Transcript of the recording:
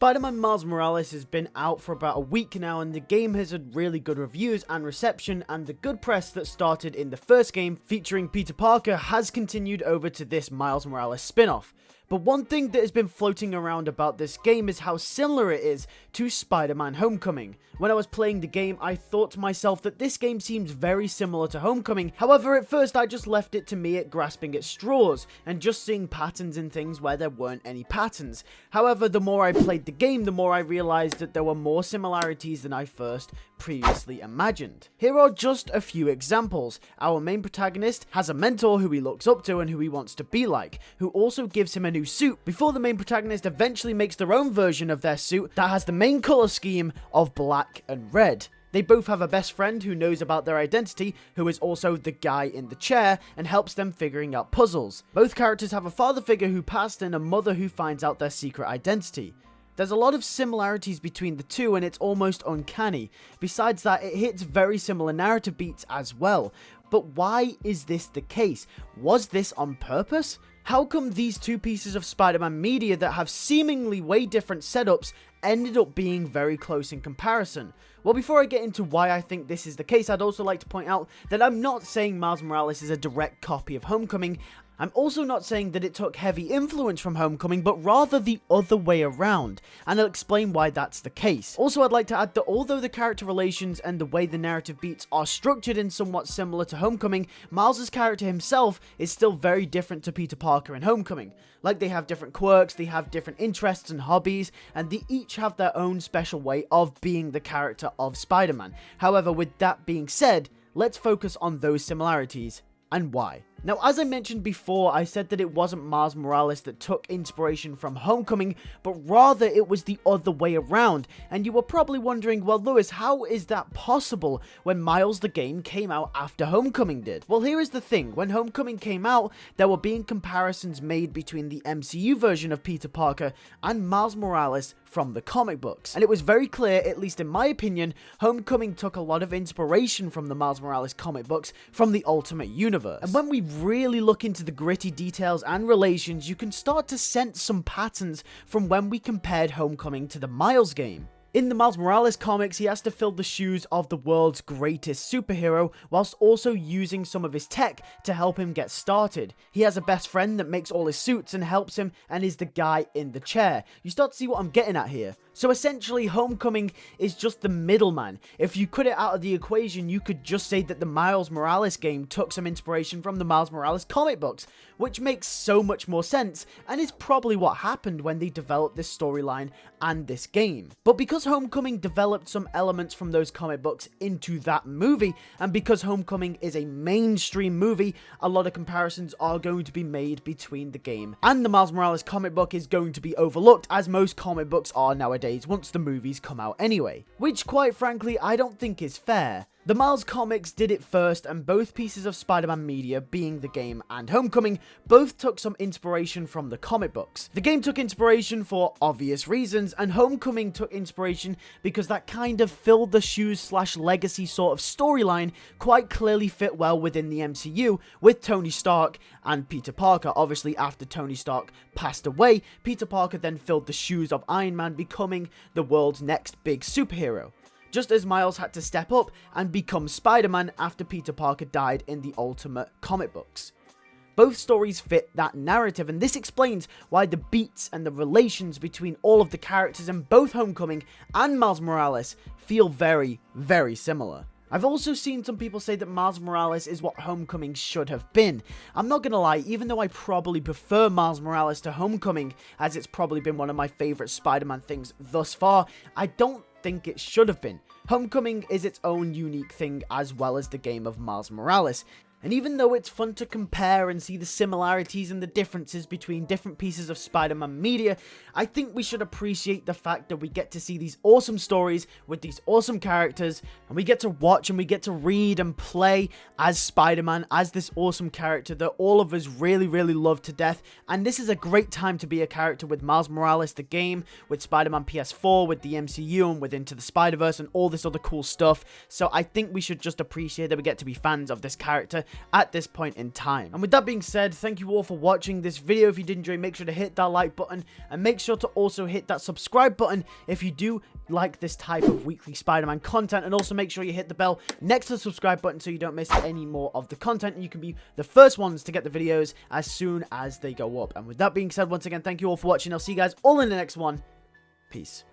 Spider-Man Miles Morales has been out for about a week now, and the game has had really good reviews and reception, and the good press that started in the first game featuring Peter Parker has continued over to this Miles Morales spin-off. But one thing that has been floating around about this game is how similar it is to Spider-Man Homecoming. When I was playing the game, I thought to myself that this game seems very similar to Homecoming. However, at first I just left it to me at grasping at straws and just seeing patterns in things where there weren't any patterns. However, the more I played the game, the more I realized that there were more similarities than I first previously imagined. Here are just a few examples. Our main protagonist has a mentor who he looks up to and who he wants to be like, who also gives him a new suit before the main protagonist eventually makes their own version of their suit that has the main color scheme of black and red. They both have a best friend who knows about their identity, who is also the guy in the chair and helps them figuring out puzzles. Both characters have a father figure who passed and a mother who finds out their secret identity. There's a lot of similarities between the two, and it's almost uncanny. Besides that, it hits very similar narrative beats as well. But why is this the case? Was this on purpose? How come these two pieces of Spider-Man media that have seemingly way different setups ended up being very close in comparison? Well, before I get into why I think this is the case, I'd also like to point out that I'm not saying Miles Morales is a direct copy of Homecoming. I'm also not saying that it took heavy influence from Homecoming, but rather the other way around, and I'll explain why that's the case. Also, I'd like to add that although the character relations and the way the narrative beats are structured in somewhat similar to Homecoming, Miles' character himself is still very different to Peter Parker in Homecoming. Like, they have different quirks, they have different interests and hobbies, and they each have their own special way of being the character of Spider-Man. However, with that being said, let's focus on those similarities and why. Now, as I mentioned before, I said that it wasn't Miles Morales that took inspiration from Homecoming, but rather it was the other way around. And you were probably wondering, well, Lewis, how is that possible when Miles the game came out after Homecoming did? Well, here is the thing. When Homecoming came out, there were being comparisons made between the MCU version of Peter Parker and Miles Morales from the comic books. And it was very clear, at least in my opinion, Homecoming took a lot of inspiration from the Miles Morales comic books from the Ultimate Universe. And when we really look into the gritty details and relations, you can start to sense some patterns from when we compared Homecoming to the Miles game. In the Miles Morales comics, he has to fill the shoes of the world's greatest superhero, whilst also using some of his tech to help him get started. He has a best friend that makes all his suits and helps him, and is the guy in the chair. You start to see what I'm getting at here. So essentially, Homecoming is just the middleman. If you cut it out of the equation, you could just say that the Miles Morales game took some inspiration from the Miles Morales comic books, which makes so much more sense, and is probably what happened when they developed this storyline and this game. But because Homecoming developed some elements from those comic books into that movie, and because Homecoming is a mainstream movie, a lot of comparisons are going to be made between the game and the Miles Morales comic book is going to be overlooked, as most comic books are nowadays once the movies come out anyway. Which, quite frankly, I don't think is fair. The Miles comics did it first, and both pieces of Spider-Man media, being the game and Homecoming, both took some inspiration from the comic books. The game took inspiration for obvious reasons, and Homecoming took inspiration because that kind of filled the shoes/legacy sort of storyline quite clearly fit well within the MCU, with Tony Stark and Peter Parker. Obviously, after Tony Stark passed away, Peter Parker then filled the shoes of Iron Man, becoming the world's next big superhero. Just as Miles had to step up and become Spider-Man after Peter Parker died in the Ultimate comic books. Both stories fit that narrative, and this explains why the beats and the relations between all of the characters in both Homecoming and Miles Morales feel very, very similar. I've also seen some people say that Miles Morales is what Homecoming should have been. I'm not gonna lie, even though I probably prefer Miles Morales to Homecoming, as it's probably been one of my favourite Spider-Man things thus far, I don't think it should have been. Homecoming is its own unique thing, as well as the game of Miles Morales. And even though it's fun to compare and see the similarities and the differences between different pieces of Spider-Man media, I think we should appreciate the fact that we get to see these awesome stories with these awesome characters, and we get to watch and we get to read and play as Spider-Man, as this awesome character that all of us really, really love to death. And this is a great time to be a character with Miles Morales, the game, with Spider-Man PS4, with the MCU, and with Into the Spider-Verse, and all this other cool stuff. So I think we should just appreciate that we get to be fans of this character, at this point in time. And with that being said, thank you all for watching this video. If you did enjoy, make sure to hit that like button and make sure to also hit that subscribe button if you do like this type of weekly Spider-Man content, and also make sure you hit the bell next to the subscribe button so you don't miss any more of the content and you can be the first ones to get the videos as soon as they go up. And with that being said, once again, thank you all for watching. I'll see you guys all in the next one. Peace.